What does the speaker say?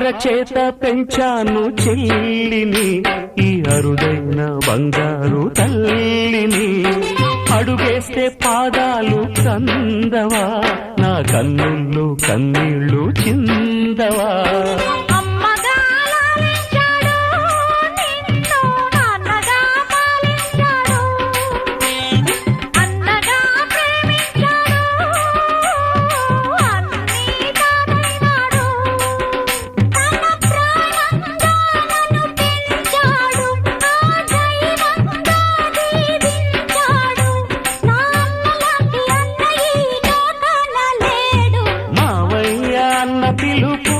అరచేత పెంచాను చెల్లిని, ఈ అరుదైన బంగారు తల్లిని. అడుగేస్తే పాదాలు కందవా, నా కన్నుల్లో కన్నీళ్ళు చిందవా. పిలుపు